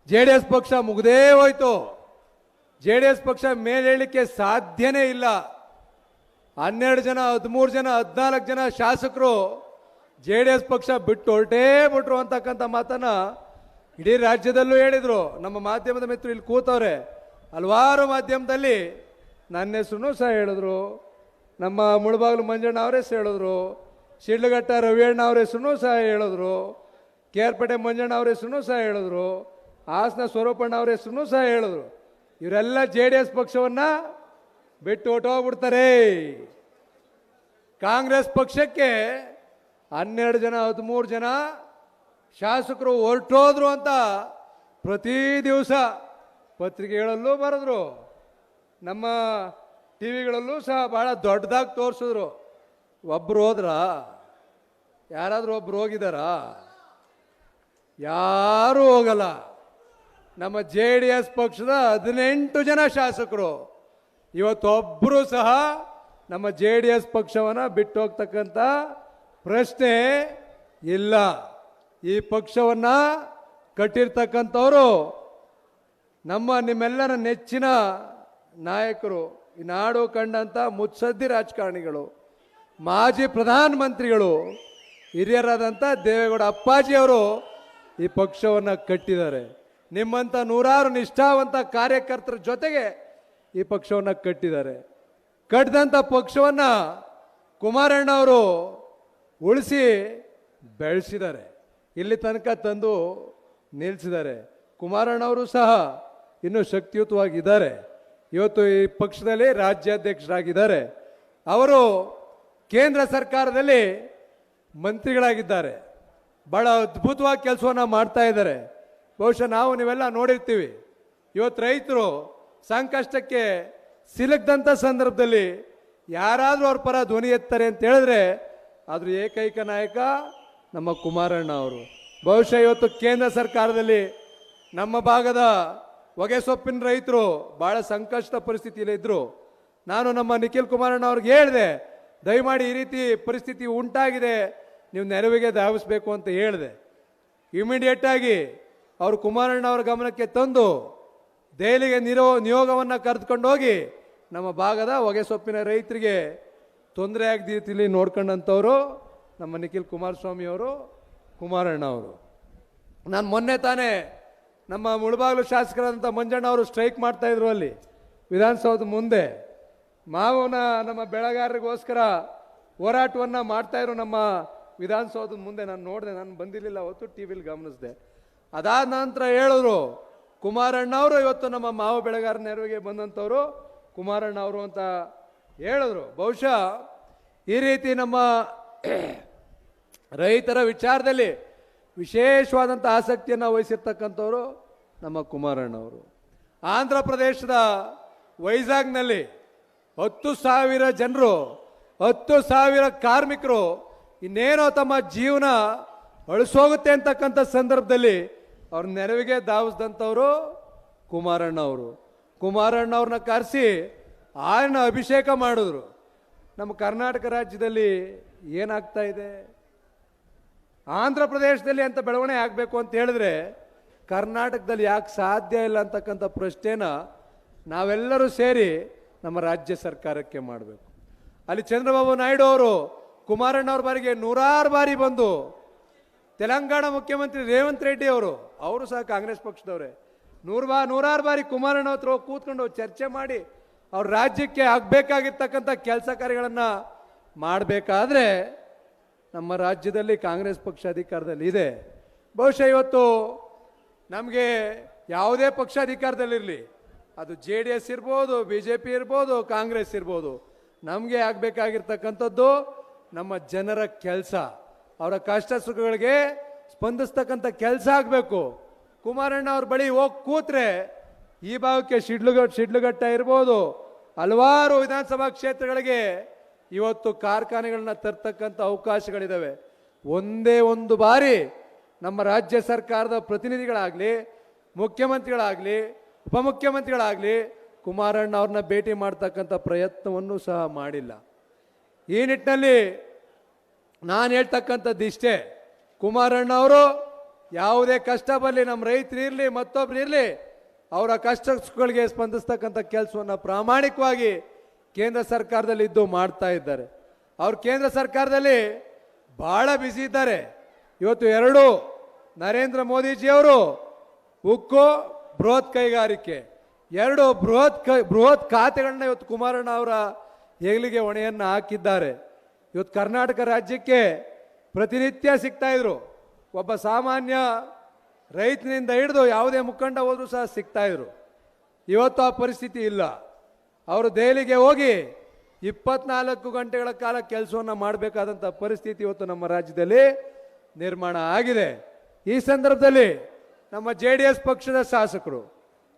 JDS ಪಕ್ಷ ಮುಗ್ದೇ ಹೋಯ್ತು. JDS ಪಕ್ಷ ಮೇಲೇಳಲಿಕ್ಕೆ ಸಾಧ್ಯನೇ ಇಲ್ಲ. 12 ಜನ 13 ಜನ 14 ಜನ ಶಾಸಕರು JDS ಪಕ್ಷ ಬಿಟ್ಟು ಹೊರಟೇ ಬಿಟ್ರು ಅಂತಕ್ಕಂಥ ಮಾತನ್ನ ಇಡೀ ರಾಜ್ಯದಲ್ಲೂ ಹೇಳಿದ್ರು. ನಮ್ಮ ಮಾಧ್ಯಮದ ಮಿತ್ರರು ಇಲ್ಲಿ ಕೂತವ್ರೆ, ಹಲವಾರು ಮಾಧ್ಯಮದಲ್ಲಿ ನನ್ನ ಹೆಸರು ಸಹ ಹೇಳಿದ್ರು, ನಮ್ಮ ಮುಳಬಾಗಿಲು ಮಂಜಣ್ಣ ಅವರ ಹೆಸರು ಹೇಳಿದ್ರು, ಶಿಡ್ಲಘಟ್ಟ ರವಿಯಣ್ಣ ಅವರ ಹೆಸರು ಸಹ ಹೇಳಿದ್ರು, ಕೇರ್ಪೇಟೆ ಮಂಜಣ್ಣ ಅವರ ಹೆಸರು ಸಹ ಹೇಳಿದ್ರು, ಹಾಸನ ಸ್ವರೂಪಣ್ಣ ಅವರ ಹೆಸರು ಸಹ ಹೇಳಿದ್ರು. ಇವರೆಲ್ಲ JDS ಪಕ್ಷವನ್ನ ಬಿಟ್ಟು ಹೊಟ್ಟೋಗ್ಬಿಡ್ತಾರೆ. ಕಾಂಗ್ರೆಸ್ ಪಕ್ಷಕ್ಕೆ 12 ಜನ 13 ಜನ ಶಾಸಕರು ಹೊರಟೋದ್ರು ಅಂತ ಪ್ರತಿ ದಿವಸ ಪತ್ರಿಕೆಗಳಲ್ಲೂ ಬರೆದ್ರು, ನಮ್ಮ ಟಿವಿಗಳಲ್ಲೂ ಸಹ ಬಹಳ ದೊಡ್ಡದಾಗಿ ತೋರಿಸಿದ್ರು. ಒಬ್ರು ಹೋದ್ರ? ಯಾರಾದರೂ ಒಬ್ರು ಹೋಗಿದಾರಾ? ಯಾರೂ ಹೋಗಲ್ಲ. ನಮ್ಮ JDS ಪಕ್ಷದ 18 ಜನ ಶಾಸಕರು ಇವತ್ತೊಬ್ಬರು ಸಹ ನಮ್ಮ JDS ಪಕ್ಷವನ್ನ ಬಿಟ್ಟು ಹೋಗ್ತಕ್ಕಂಥ ಪ್ರಶ್ನೆ ಇಲ್ಲ. ಈ ಪಕ್ಷವನ್ನ ಕಟ್ಟಿರ್ತಕ್ಕಂಥವರು ನಿಮ್ಮೆಲ್ಲರ ನೆಚ್ಚಿನ ನಾಯಕರು, ಈ ನಾಡು ಕಂಡಂಥ ಮುತ್ಸದ್ದಿ ರಾಜಕಾರಣಿಗಳು, ಮಾಜಿ ಪ್ರಧಾನಮಂತ್ರಿಗಳು, ಹಿರಿಯರಾದಂಥ ದೇವೇಗೌಡ ಅಪ್ಪಾಜಿಯವರು ಈ ಪಕ್ಷವನ್ನು ಕಟ್ಟಿದ್ದಾರೆ. ನಿಮ್ಮಂಥ ನೂರಾರು ನಿಷ್ಠಾವಂತ ಕಾರ್ಯಕರ್ತರ ಜೊತೆಗೆ ಈ ಪಕ್ಷವನ್ನು ಕಟ್ಟಿದ್ದಾರೆ. ಕಟ್ಟಿದಂಥ ಪಕ್ಷವನ್ನು ಕುಮಾರಣ್ಣ ಅವರು ಉಳಿಸಿ ಬೆಳೆಸಿದ್ದಾರೆ, ಇಲ್ಲಿ ತನಕ ತಂದು ನಿಲ್ಲಿಸಿದ್ದಾರೆ. ಕುಮಾರಣ್ಣವರು ಸಹ ಇನ್ನೂ ಶಕ್ತಿಯುತವಾಗಿದ್ದಾರೆ. ಇವತ್ತು ಈ ಪಕ್ಷದಲ್ಲಿ ರಾಜ್ಯಾಧ್ಯಕ್ಷರಾಗಿದ್ದಾರೆ. ಅವರು ಕೇಂದ್ರ ಸರ್ಕಾರದಲ್ಲಿ ಮಂತ್ರಿಗಳಾಗಿದ್ದಾರೆ. ಬಹಳ ಅದ್ಭುತವಾಗಿ ಕೆಲಸವನ್ನು ಮಾಡ್ತಾ ಇದ್ದಾರೆ. ಬಹುಶಃ ನೀವೆಲ್ಲ ನೋಡಿರ್ತೀವಿ. ಇವತ್ತು ರೈತರು ಸಂಕಷ್ಟಕ್ಕೆ ಸಿಲುಕಿದಂಥ ಸಂದರ್ಭದಲ್ಲಿ ಯಾರಾದರೂ ಅವ್ರ ಪರ ಧ್ವನಿ ಎತ್ತಾರೆ ಅಂತ ಹೇಳಿದ್ರೆ ಅದ್ರ ಏಕೈಕ ನಾಯಕ ನಮ್ಮ ಕುಮಾರಣ್ಣ ಅವರು. ಬಹುಶಃ ಇವತ್ತು ಕೇಂದ್ರ ಸರ್ಕಾರದಲ್ಲಿ ನಮ್ಮ ಭಾಗದ ಹೊಗೆಸೊಪ್ಪಿನ ರೈತರು ಬಹಳ ಸಂಕಷ್ಟ ಪರಿಸ್ಥಿತಿಯಲ್ಲಿ ಇದ್ರು. ನಾನು ನಮ್ಮ ನಿಖಿಲ್ ಕುಮಾರಣ್ಣ ಅವ್ರಿಗೆ ಹೇಳಿದೆ, ದಯಮಾಡಿ ಈ ರೀತಿ ಪರಿಸ್ಥಿತಿ ಉಂಟಾಗಿದೆ, ನೀವು ನೆರವಿಗೆ ಧಾವಿಸಬೇಕು ಅಂತ ಹೇಳಿದೆ. ಇಮಿಡಿಯೇಟ್ ಆಗಿ ಅವರು ಕುಮಾರಣ್ಣ ಅವರ ಗಮನಕ್ಕೆ ತಂದು ದೆಹಲಿಗೆ ನಿಯೋಗವನ್ನು ಕರೆದುಕೊಂಡು ಹೋಗಿ ನಮ್ಮ ಭಾಗದ ಹೊಗೆಸೊಪ್ಪಿನ ರೈತರಿಗೆ ತೊಂದರೆ ಆಗದ ರೀತಿಯಲ್ಲಿ ನೋಡ್ಕೊಂಡಂಥವರು ನಮ್ಮ ನಿಖಿಲ್ ಕುಮಾರಸ್ವಾಮಿ ಅವರು, ಕುಮಾರಣ್ಣ ಅವರು. ನಾನು ಮೊನ್ನೆ ತಾನೇ ನಮ್ಮ ಮುಳಬಾಗಿಲು ಶಾಸಕರಾದಂಥ ಮಂಜಣ್ಣ ಅವರು ಸ್ಟ್ರೈಕ್ ಮಾಡ್ತಾ ಇದ್ರು ಅಲ್ಲಿ ವಿಧಾನಸೌಧದ ಮುಂದೆ. ನಮ್ಮ ಬೆಳೆಗಾರರಿಗೋಸ್ಕರ ಹೋರಾಟವನ್ನು ಮಾಡ್ತಾ ಇದ್ರು ನಮ್ಮ ವಿಧಾನಸೌಧದ ಮುಂದೆ. ನಾನು ನೋಡಿದೆ, ನಾನು ಬಂದಿರಲಿಲ್ಲ ಅವತ್ತು, ಟಿವಿಲಿ ಗಮನಿಸಿದೆ. ಅದಾದ ನಂತರ ಹೇಳಿದ್ರು ಕುಮಾರಣ್ಣವರು ಇವತ್ತು ನಮ್ಮ ಮಾವು ಬೆಳೆಗಾರ ನೆರವಿಗೆ ಬಂದಂಥವ್ರು ಕುಮಾರಣ್ಣ ಅವರು ಅಂತ ಹೇಳಿದ್ರು. ಬಹುಶಃ ಈ ರೀತಿ ನಮ್ಮ ರೈತರ ವಿಚಾರದಲ್ಲಿ ವಿಶೇಷವಾದಂಥ ಆಸಕ್ತಿಯನ್ನು ವಹಿಸಿರ್ತಕ್ಕಂಥವ್ರು ನಮ್ಮ ಕುಮಾರಣ್ಣವರು. ಆಂಧ್ರ ಪ್ರದೇಶದ ವೈಜಾಗ್ನಲ್ಲಿ 10,000 ಜನರು, 10,000 ಕಾರ್ಮಿಕರು ಇನ್ನೇನೋ ತಮ್ಮ ಜೀವನ ಅಳಿಸೋಗುತ್ತೆ ಅಂತಕ್ಕಂಥ ಸಂದರ್ಭದಲ್ಲಿ ಅವ್ರ ನೆರವಿಗೆ ಧಾವಿಸಿದಂಥವರು ಕುಮಾರಣ್ಣ ಅವರು. ಕುಮಾರಣ್ಣ ಅವ್ರನ್ನ ಕರೆಸಿ ಆಯನ ಅಭಿಷೇಕ ಮಾಡಿದ್ರು. ನಮ್ಮ ಕರ್ನಾಟಕ ರಾಜ್ಯದಲ್ಲಿ ಏನಾಗ್ತಾ ಇದೆ, ಆಂಧ್ರ ಪ್ರದೇಶದಲ್ಲಿ ಅಂತ ಬೆಳವಣಿಗೆ ಆಗಬೇಕು ಅಂತ ಹೇಳಿದ್ರೆ ಕರ್ನಾಟಕದಲ್ಲಿ ಯಾಕೆ ಸಾಧ್ಯ ಇಲ್ಲ ಅಂತಕ್ಕಂಥ ಪ್ರಶ್ನೆನ ನಾವೆಲ್ಲರೂ ಸೇರಿ ನಮ್ಮ ರಾಜ್ಯ ಸರ್ಕಾರಕ್ಕೆ ಮಾಡಬೇಕು. ಅಲ್ಲಿ ಚಂದ್ರಬಾಬು ನಾಯ್ಡು ಅವರು ಕುಮಾರಣ್ಣ ಅವ್ರ ಬಾರಿಗೆ 100 ಬಾರಿ ಬಂದು, ತೆಲಂಗಾಣ ಮುಖ್ಯಮಂತ್ರಿ ರೇವಂತ್ ರೆಡ್ಡಿ ಅವರು ಸಹ ಕಾಂಗ್ರೆಸ್ ಪಕ್ಷದವರೇ, 100 ಬಾರಿ ಕುಮಾರಣ್ಣ ಹತ್ರ ಹೋಗಿ ಕೂತ್ಕೊಂಡು ಚರ್ಚೆ ಮಾಡಿ ಅವ್ರ ರಾಜ್ಯಕ್ಕೆ ಆಗಬೇಕಾಗಿರ್ತಕ್ಕಂಥ ಕೆಲಸ ಕಾರ್ಯಗಳನ್ನು ಮಾಡಬೇಕಾದ್ರೆ ನಮ್ಮ ರಾಜ್ಯದಲ್ಲಿ ಕಾಂಗ್ರೆಸ್ ಪಕ್ಷ ಅಧಿಕಾರದಲ್ಲಿ ಇದೆ. ಬಹುಶಃ ಇವತ್ತು ನಮಗೆ ಯಾವುದೇ ಪಕ್ಷ ಅಧಿಕಾರದಲ್ಲಿರಲಿ, ಅದು JDS ಇರ್ಬೋದು, BJP ಇರ್ಬೋದು, ಕಾಂಗ್ರೆಸ್ ಇರ್ಬೋದು, ನಮಗೆ ಆಗಬೇಕಾಗಿರ್ತಕ್ಕಂಥದ್ದು ನಮ್ಮ ಜನರ ಕೆಲಸ, ಅವರ ಕಷ್ಟ ಸುಖಗಳಿಗೆ ಸ್ಪಂದಿಸ್ತಕ್ಕಂಥ ಕೆಲಸ ಆಗಬೇಕು. ಕುಮಾರಣ್ಣ ಅವ್ರ ಬಳಿ ಹೋಗಿ ಕೂತ್ರೆ ಈ ಭಾಗಕ್ಕೆ ಶಿಡ್ಲಘಟ್ಟ ಇರ್ಬೋದು, ಹಲವಾರು ವಿಧಾನಸಭಾ ಕ್ಷೇತ್ರಗಳಿಗೆ ಇವತ್ತು ಕಾರ್ಖಾನೆಗಳನ್ನ ತರ್ತಕ್ಕಂಥ ಅವಕಾಶಗಳಿದ್ದಾವೆ. ಒಂದೇ ಒಂದು ಬಾರಿ ನಮ್ಮ ರಾಜ್ಯ ಸರ್ಕಾರದ ಪ್ರತಿನಿಧಿಗಳಾಗಲಿ, ಮುಖ್ಯಮಂತ್ರಿಗಳಾಗಲಿ, ಉಪಮುಖ್ಯಮಂತ್ರಿಗಳಾಗಲಿ ಕುಮಾರಣ್ಣ ಅವ್ರನ್ನ ಭೇಟಿ ಮಾಡ್ತಕ್ಕಂಥ ಪ್ರಯತ್ನವನ್ನು ಸಹ ಮಾಡಿಲ್ಲ. ಈ ನಿಟ್ಟಿನಲ್ಲಿ ನಾನು ಹೇಳ್ತಕ್ಕಂಥದ್ದು ಇಷ್ಟೇ, ಕುಮಾರಣ್ಣ ಅವರು ಯಾವುದೇ ಕಷ್ಟ ಬರಲಿ, ನಮ್ಮ ರೈತರು ಇರಲಿ ಮತ್ತೊಬ್ರು ಇರಲಿ, ಅವರ ಕಷ್ಟ ಸುಖಗಳಿಗೆ ಸ್ಪಂದಿಸ್ತಕ್ಕಂಥ ಕೆಲಸವನ್ನು ಪ್ರಾಮಾಣಿಕವಾಗಿ ಕೇಂದ್ರ ಸರ್ಕಾರದಲ್ಲಿ ಇದ್ದು ಮಾಡ್ತಾ ಇದ್ದಾರೆ. ಅವರು ಕೇಂದ್ರ ಸರ್ಕಾರದಲ್ಲಿ ಬಹಳ ಬ್ಯುಸಿ ಇದ್ದಾರೆ. ಇವತ್ತು ಎರಡು ನರೇಂದ್ರ ಮೋದಿಜಿಯವರು ಉಕ್ಕು ಬೃಹತ್ ಕೈಗಾರಿಕೆ ಎರಡು ಬೃಹತ್ ಖಾತೆಗಳನ್ನ ಇವತ್ತು ಕುಮಾರಣ್ಣ ಅವರ ಹೆಗಲಿಗೆ ಹೊಣೆಯನ್ನು ಹಾಕಿದ್ದಾರೆ. ಇವತ್ತು ಕರ್ನಾಟಕ ರಾಜ್ಯಕ್ಕೆ ಪ್ರತಿನಿತ್ಯ ಸಿಗ್ತಾ ಇದ್ರು. ಒಬ್ಬ ಸಾಮಾನ್ಯ ರೈತನಿಂದ ಹಿಡಿದು ಯಾವುದೇ ಮುಖಂಡ ಹೋದ್ರೂ ಸಹ ಸಿಗ್ತಾ ಇದ್ರು. ಇವತ್ತು ಆ ಪರಿಸ್ಥಿತಿ ಇಲ್ಲ. ಅವರು ದೆಹಲಿಗೆ ಹೋಗಿ 24 ಗಂಟೆಗಳ ಕಾಲ ಕೆಲಸವನ್ನು ಮಾಡಬೇಕಾದಂಥ ಪರಿಸ್ಥಿತಿ ಇವತ್ತು ನಮ್ಮ ರಾಜ್ಯದಲ್ಲಿ ನಿರ್ಮಾಣ ಆಗಿದೆ. ಈ ಸಂದರ್ಭದಲ್ಲಿ ನಮ್ಮ JDS ಪಕ್ಷದ ಶಾಸಕರು,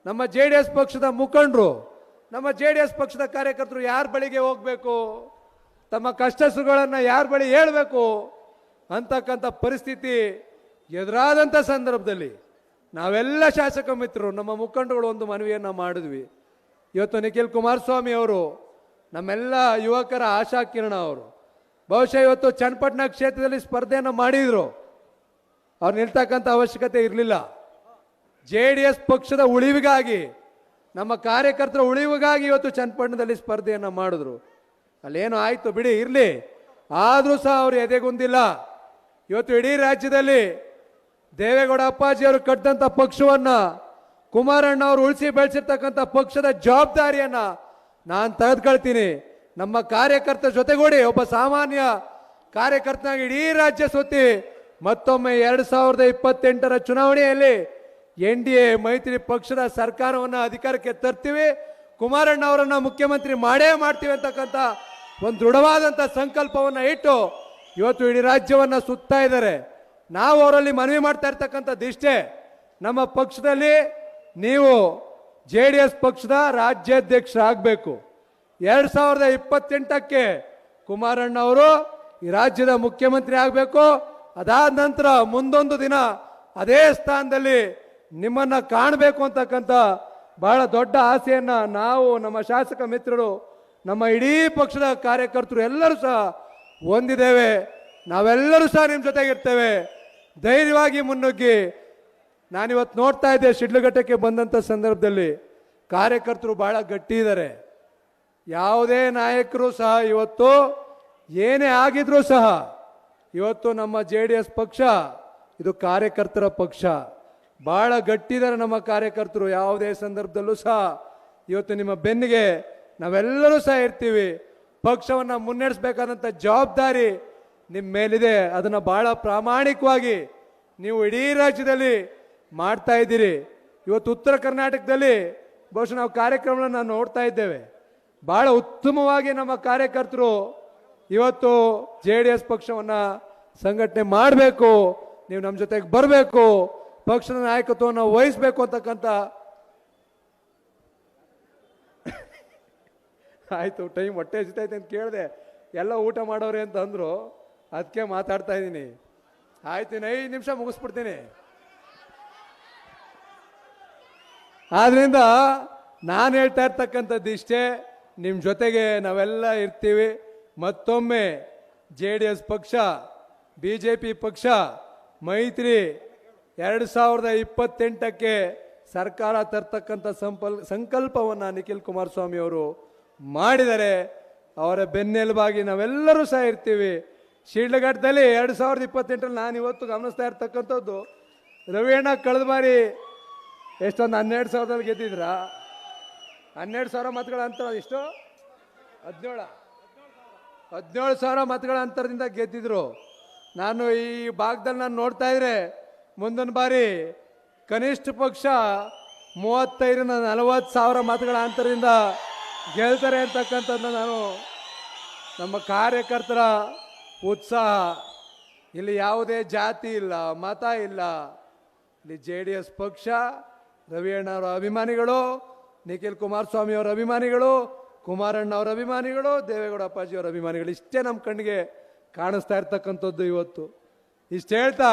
ನಮ್ಮ JDS ಪಕ್ಷದ ಮುಖಂಡರು, ನಮ್ಮ JDS ಪಕ್ಷದ ಕಾರ್ಯಕರ್ತರು ಯಾರ ಬಳಿಗೆ ಹೋಗಬೇಕು, ತಮ್ಮ ಕಷ್ಟ ಸುಖಗಳನ್ನು ಯಾರ ಬಳಿ ಹೇಳಬೇಕು ಅಂತಕ್ಕಂಥ ಪರಿಸ್ಥಿತಿ ಎದುರಾದಂಥ ಸಂದರ್ಭದಲ್ಲಿ ನಾವೆಲ್ಲ ಶಾಸಕ ಮಿತ್ರರು, ನಮ್ಮ ಮುಖಂಡರುಗಳು ಒಂದು ಮನವಿಯನ್ನು ಮಾಡಿದ್ವಿ. ಇವತ್ತು ನಿಖಿಲ್ ಕುಮಾರಸ್ವಾಮಿ ಅವರು ನಮ್ಮೆಲ್ಲ ಯುವಕರ ಆಶಾ ಕಿರಣ ಅವರು. ಬಹುಶಃ ಇವತ್ತು ಚನ್ನಪಟ್ಟಣ ಕ್ಷೇತ್ರದಲ್ಲಿ ಸ್ಪರ್ಧೆಯನ್ನು ಮಾಡಿದ್ರು. ಅವ್ರು ನಿಲ್ತಕ್ಕಂಥ ಅವಶ್ಯಕತೆ ಇರಲಿಲ್ಲ. JDS ಪಕ್ಷದ ಉಳಿವಿಗಾಗಿ, ನಮ್ಮ ಕಾರ್ಯಕರ್ತರ ಉಳಿವಿಗಾಗಿ ಇವತ್ತು ಚನ್ನಪಟ್ಟಣದಲ್ಲಿ ಸ್ಪರ್ಧೆಯನ್ನು ಮಾಡಿದ್ರು. ಅಲ್ಲೇನೋ ಆಯ್ತು ಬಿಡಿ, ಇರಲಿ. ಆದರೂ ಸಹ ಅವರು ಎದೆಗುಂದಿಲ್ಲ. ಇವತ್ತು ಇಡೀ ರಾಜ್ಯದಲ್ಲಿ ದೇವೇಗೌಡ ಅಪ್ಪಾಜಿಯವರು ಕಟ್ಟಿದಂಥ ಪಕ್ಷವನ್ನ, ಕುಮಾರಣ್ಣ ಅವರು ಉಳಿಸಿ ಬೆಳೆಸಿರ್ತಕ್ಕಂಥ ಪಕ್ಷದ ಜವಾಬ್ದಾರಿಯನ್ನ ನಾನು ತೆಗೆದುಕೊಳ್ತೀನಿ. ನಮ್ಮ ಕಾರ್ಯಕರ್ತ ಜೊತೆಗೂಡಿ ಒಬ್ಬ ಸಾಮಾನ್ಯ ಕಾರ್ಯಕರ್ತನಾಗಿ ಇಡೀ ರಾಜ್ಯ ಸುತ್ತಿ ಮತ್ತೊಮ್ಮೆ 2028ರ ಚುನಾವಣೆಯಲ್ಲಿ NDA ಮೈತ್ರಿ ಪಕ್ಷದ ಸರ್ಕಾರವನ್ನು ಅಧಿಕಾರಕ್ಕೆ ತರ್ತೀವಿ, ಕುಮಾರಣ್ಣ ಅವರನ್ನ ಮುಖ್ಯಮಂತ್ರಿ ಮಾಡೇ ಮಾಡ್ತೀವಿ ಅಂತಕ್ಕಂಥ ಒಂದು ದೃಢವಾದಂಥ ಸಂಕಲ್ಪವನ್ನು ಇಟ್ಟು ಇವತ್ತು ಇಡೀ ರಾಜ್ಯವನ್ನು ಸುತ್ತಾ ಇದ್ದಾರೆ. ನಾವು ಅವರಲ್ಲಿ ಮನವಿ ಮಾಡ್ತಾ ಇರ್ತಕ್ಕಂಥದ್ದು ಇಷ್ಟೇ, ನಮ್ಮ ಪಕ್ಷದಲ್ಲಿ ನೀವು JDS ಪಕ್ಷದ ರಾಜ್ಯಾಧ್ಯಕ್ಷರಾಗಬೇಕು. 2028ಕ್ಕೆ ಕುಮಾರಣ್ಣ ಅವರು ಈ ರಾಜ್ಯದ ಮುಖ್ಯಮಂತ್ರಿ ಆಗಬೇಕು. ಅದಾದ ನಂತರ ಮುಂದೊಂದು ದಿನ ಅದೇ ಸ್ಥಾನದಲ್ಲಿ ನಿಮ್ಮನ್ನ ಕಾಣಬೇಕು ಅಂತಕ್ಕಂಥ ಬಹಳ ದೊಡ್ಡ ಆಸೆಯನ್ನ ನಾವು, ನಮ್ಮ ಶಾಸಕ ಮಿತ್ರರು, ನಮ್ಮ ಇಡೀ ಪಕ್ಷದ ಕಾರ್ಯಕರ್ತರು ಎಲ್ಲರೂ ಸಹ ಹೊಂದಿದ್ದೇವೆ. ನಾವೆಲ್ಲರೂ ಸಹ ನಿಮ್ಮ ಜೊತೆಗಿರ್ತೇವೆ. ಧೈರ್ಯವಾಗಿ ಮುನ್ನುಗ್ಗಿ. ನಾನಿವತ್ತು ನೋಡ್ತಾ ಇದ್ದೆ, ಶಿಡ್ಲಘಟ್ಟಕ್ಕೆ ಬಂದಂಥ ಸಂದರ್ಭದಲ್ಲಿ ಕಾರ್ಯಕರ್ತರು ಬಹಳ ಗಟ್ಟಿ ಇದ್ದಾರೆ. ಯಾವುದೇ ನಾಯಕರು ಸಹ ಇವತ್ತು ಏನೇ ಆಗಿದ್ರೂ ಸಹ ಇವತ್ತು ನಮ್ಮ JDS ಪಕ್ಷ ಇದು ಕಾರ್ಯಕರ್ತರ ಪಕ್ಷ. ಬಹಳ ಗಟ್ಟಿದ್ದಾರೆ ನಮ್ಮ ಕಾರ್ಯಕರ್ತರು. ಯಾವುದೇ ಸಂದರ್ಭದಲ್ಲೂ ಸಹ ಇವತ್ತು ನಿಮ್ಮ ಬೆನ್ನಿಗೆ ನಾವೆಲ್ಲರೂ ಸಹ ಇರ್ತೀವಿ. ಪಕ್ಷವನ್ನು ಮುನ್ನಡೆಸಬೇಕಾದಂಥ ಜವಾಬ್ದಾರಿ ನಿಮ್ಮ ಮೇಲಿದೆ. ಅದನ್ನು ಬಹಳ ಪ್ರಾಮಾಣಿಕವಾಗಿ ನೀವು ಇಡೀ ರಾಜ್ಯದಲ್ಲಿ ಮಾಡ್ತಾ ಇದ್ದೀರಿ. ಇವತ್ತು ಉತ್ತರ ಕರ್ನಾಟಕದಲ್ಲಿ ಬಹುಶಃ ನಾವು ಕಾರ್ಯಕ್ರಮಗಳನ್ನು ನೋಡ್ತಾ ಇದ್ದೇವೆ. ಬಹಳ ಉತ್ತಮವಾಗಿ ನಮ್ಮ ಕಾರ್ಯಕರ್ತರು ಇವತ್ತು JDS ಪಕ್ಷವನ್ನು ಸಂಘಟನೆ ಮಾಡಬೇಕು, ನೀವು ನಮ್ಮ ಜೊತೆಗೆ ಬರಬೇಕು, ಪಕ್ಷದ ನಾಯಕತ್ವವನ್ನು ವಹಿಸಬೇಕು ಅಂತಕ್ಕಂಥ. ಆಯ್ತು, ಟೈಮ್ ಹೊಟ್ಟೆ ಹಸಿತೈತೆ ಅಂತ ಕೇಳಿದೆ. ಎಲ್ಲ ಊಟ ಮಾಡೋರೆ ಅಂತ ಅಂದ್ರು, ಅದಕ್ಕೆ ಮಾತಾಡ್ತಾ ಇದ್ದೀನಿ. ಆಯ್ತು, 5 ನಿಮಿಷ ಮುಗಿಸ್ಬಿಡ್ತೀನಿ. ಆದ್ರಿಂದ ನಾನು ಹೇಳ್ತಾ ಇರ್ತಕ್ಕಂಥದ್ದು ಇಷ್ಟೇ, ನಿಮ್ಮ ಜೊತೆಗೆ ನಾವೆಲ್ಲ ಇರ್ತೀವಿ. ಮತ್ತೊಮ್ಮೆ JDS ಪಕ್ಷ, BJP ಪಕ್ಷ ಮೈತ್ರಿ 2028ಕ್ಕೆ ಸರ್ಕಾರ ತರ್ತಕ್ಕಂಥ ಸಂಕಲ್ಪವನ್ನು ನಿಖಿಲ್ ಕುಮಾರಸ್ವಾಮಿ ಅವರು ಮಾಡಿದ್ದಾರೆ. ಅವರ ಬೆನ್ನೆಲುಬಾಗಿ ನಾವೆಲ್ಲರೂ ಸಹ ಇರ್ತೀವಿ. ಶಿಡ್ಲಘಟ್ಟದಲ್ಲಿ 2028ರಲ್ಲಿ ನಾನು ಇವತ್ತು ಗಮನಿಸ್ತಾ ಇರ್ತಕ್ಕಂಥದ್ದು, ರವಿಯಣ್ಣ ಕಳೆದ ಬಾರಿ ಎಷ್ಟೊಂದು 12,000ದಲ್ಲಿ ಗೆದ್ದಿದ್ರಾ? 12,000 ಮತಗಳ ಅಂತರ. ಎಷ್ಟು? 17,000 ಮತಗಳ ಅಂತರದಿಂದ ಗೆದ್ದಿದ್ರು. ನಾನು ಈ ಭಾಗದಲ್ಲಿ ನಾನು ನೋಡ್ತಾ ಇದ್ರೆ ಮುಂದಿನ ಬಾರಿ ಕನಿಷ್ಠ ಪಕ್ಷ 35,000-40,000 ಮತಗಳ ಅಂತರದಿಂದ ಗೆಲ್ತಾರೆ ಅಂತಕ್ಕಂಥದ್ದು ನಾನು, ನಮ್ಮ ಕಾರ್ಯಕರ್ತರ ಉತ್ಸಾಹ. ಇಲ್ಲಿ ಯಾವುದೇ ಜಾತಿ ಇಲ್ಲ, ಮತ ಇಲ್ಲ. ಇಲ್ಲಿ JDS ಪಕ್ಷ, ರವಿಯಣ್ಣ ಅವರ ಅಭಿಮಾನಿಗಳು, ನಿಖಿಲ್ ಕುಮಾರಸ್ವಾಮಿ ಅವರ ಅಭಿಮಾನಿಗಳು, ಕುಮಾರಣ್ಣ ಅವರ ಅಭಿಮಾನಿಗಳು, ದೇವೇಗೌಡ ಅಪ್ಪಾಜಿ ಅವರ ಅಭಿಮಾನಿಗಳು, ಇಷ್ಟೇ ನಮ್ಮ ಕಣ್ಣಿಗೆ ಕಾಣಿಸ್ತಾ ಇರ್ತಕ್ಕಂಥದ್ದು ಇವತ್ತು. ಇಷ್ಟು ಹೇಳ್ತಾ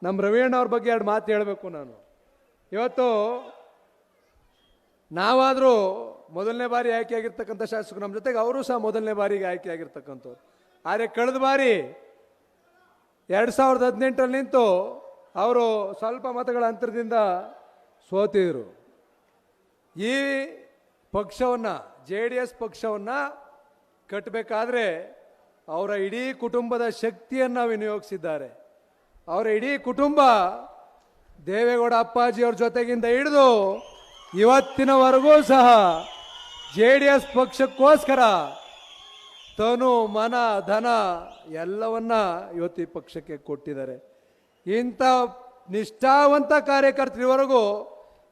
ನಮ್ಮ ರವಿಯಣ್ಣ ಅವ್ರ ಬಗ್ಗೆ 2 ಮಾತು ಹೇಳಬೇಕು ನಾನು. ಇವತ್ತು ನಾವಾದರೂ ಮೊದಲನೇ ಬಾರಿ ಆಯ್ಕೆಯಾಗಿರ್ತಕ್ಕಂಥ ಶಾಸಕರು, ನಮ್ಮ ಜೊತೆಗೆ ಅವರು ಸಹ ಮೊದಲನೇ ಬಾರಿಗೆ ಆಯ್ಕೆಯಾಗಿರ್ತಕ್ಕಂಥವ್ರು. ಆದರೆ ಕಳೆದ ಬಾರಿ 2018ರಲ್ಲಿ ನಿಂತು ಅವರು ಸ್ವಲ್ಪ ಮತಗಳ ಅಂತರದಿಂದ ಸೋತಿದ್ರು. ಈ ಪಕ್ಷವನ್ನು JDS ಪಕ್ಷವನ್ನು ಕಟ್ಟಬೇಕಾದ್ರೆ ಅವರ ಇಡೀ ಕುಟುಂಬದ ಶಕ್ತಿಯನ್ನು ವಿನಿಯೋಗಿಸಿದ್ದಾರೆ. ಅವರ ಇಡೀ ಕುಟುಂಬ ದೇವೇಗೌಡ ಅಪ್ಪಾಜಿಯವ್ರ ಜೊತೆಗಿಂದ ಹಿಡಿದು ಇವತ್ತಿನವರೆಗೂ ಸಹ JDS ಪಕ್ಷಕ್ಕೋಸ್ಕರ ತನು ಮನ ಧನ ಎಲ್ಲವನ್ನ ಇವತ್ತು ಈ ಪಕ್ಷಕ್ಕೆ ಕೊಟ್ಟಿದ್ದಾರೆ. ಇಂಥ ನಿಷ್ಠಾವಂತ ಕಾರ್ಯಕರ್ತರಿವರೆಗೂ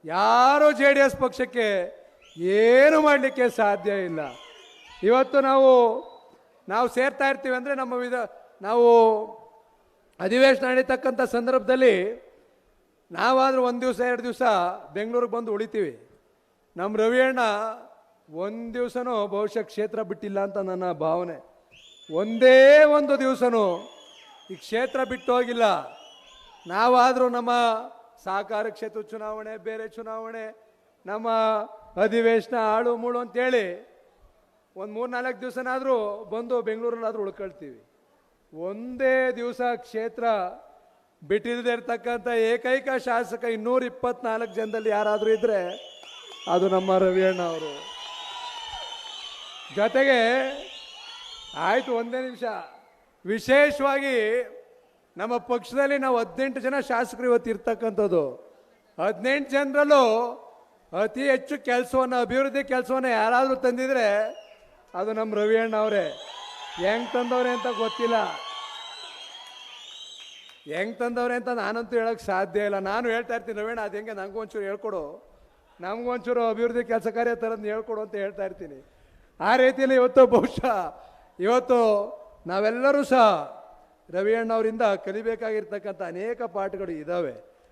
ಯಾರು JDS ಪಕ್ಷಕ್ಕೆ ಏನು ಮಾಡಲಿಕ್ಕೆ ಸಾಧ್ಯ ಇಲ್ಲ. ಇವತ್ತು ನಾವು ಸೇರ್ತಾ ಇರ್ತೀವಿ ಅಂದರೆ ನಾವು ಅಧಿವೇಶನ ನಡೀತಕ್ಕಂಥ ಸಂದರ್ಭದಲ್ಲಿ ನಾವಾದರೂ ಒಂದು ದಿವಸ 2 ದಿವಸ ಬೆಂಗಳೂರಿಗೆ ಬಂದು ಉಳಿತೀವಿ. ನಮ್ಮ ರವಿ ಅಣ್ಣ ಒಂದು ದಿವಸನೂ ಬಹುಶಃ ಕ್ಷೇತ್ರ ಬಿಟ್ಟಿಲ್ಲ ಅಂತ ನನ್ನ ಭಾವನೆ. ಒಂದೇ ಒಂದು ದಿವಸನೂ ಈ ಕ್ಷೇತ್ರ ಬಿಟ್ಟು ಹೋಗಿಲ್ಲ. ನಾವಾದರೂ ನಮ್ಮ ಸಹಕಾರ ಕ್ಷೇತ್ರ ಚುನಾವಣೆ, ಬೇರೆ ಚುನಾವಣೆ, ನಮ್ಮ ಅಧಿವೇಶನ ಆಳು ಮೂಳು ಅಂತೇಳಿ ಒಂದು 3-4 ದಿವಸನಾದರೂ ಬಂದು ಬೆಂಗಳೂರಲ್ಲಾದರೂ ಉಳ್ಕೊಳ್ತೀವಿ. ಒಂದೇ ದಿವಸ ಕ್ಷೇತ್ರ ಬಿಟ್ಟಿಲ್ಲದೆ ಇರ್ತಕ್ಕಂಥ ಏಕೈಕ ಶಾಸಕ 224 ಜನದಲ್ಲಿ ಯಾರಾದರೂ ಇದ್ರೆ ಅದು ನಮ್ಮ ರವಿಯಣ್ಣ ಅವರು. ಜೊತೆಗೆ ಆಯ್ತು, ಒಂದೇ ನಿಮಿಷ, ವಿಶೇಷವಾಗಿ ನಮ್ಮ ಪಕ್ಷದಲ್ಲಿ ನಾವು 18 ಜನ ಶಾಸಕರು ಇವತ್ತು ಇರ್ತಕ್ಕಂಥದ್ದು. 18 ಜನರಲ್ಲೂ ಅತಿ ಹೆಚ್ಚು ಕೆಲಸವನ್ನು, ಅಭಿವೃದ್ಧಿ ಕೆಲಸವನ್ನು ಯಾರಾದರೂ ತಂದಿದ್ರೆ ಅದು ನಮ್ಮ ರವಿಯಣ್ಣ ಅವರೇ. ಹೆಂಗ್ ತಂದವ್ರೆ ಅಂತ ಗೊತ್ತಿಲ್ಲ, ಹೆಂಗ್ ತಂದವ್ರೆ ಅಂತ ನಾನಂತೂ ಹೇಳಕ್ ಸಾಧ್ಯ ಇಲ್ಲ. ನಾನು ಹೇಳ್ತಾ ಇರ್ತೀನಿ, ರವಿಯಣ್ಣ ಅದು ಹೆಂಗೆ ನನಗೊಂಚೂರು ಹೇಳ್ಕೊಡು, ನಮಗೊಂಚೂರು ಅಭಿವೃದ್ಧಿ ಕೆಲಸ ಕಾರ್ಯ ಥರದ್ದು ಹೇಳ್ಕೊಡು ಅಂತ ಹೇಳ್ತಾ ಇರ್ತೀನಿ. ಆ ರೀತಿಯಲ್ಲಿ ಇವತ್ತು ನಾವೆಲ್ಲರೂ ಸಹ ರವಿಯಣ್ಣ ಅವರಿಂದ ಕಲಿಬೇಕಾಗಿರ್ತಕ್ಕಂಥ ಅನೇಕ ಪಾಠಗಳು ಇದ್ದಾವೆ.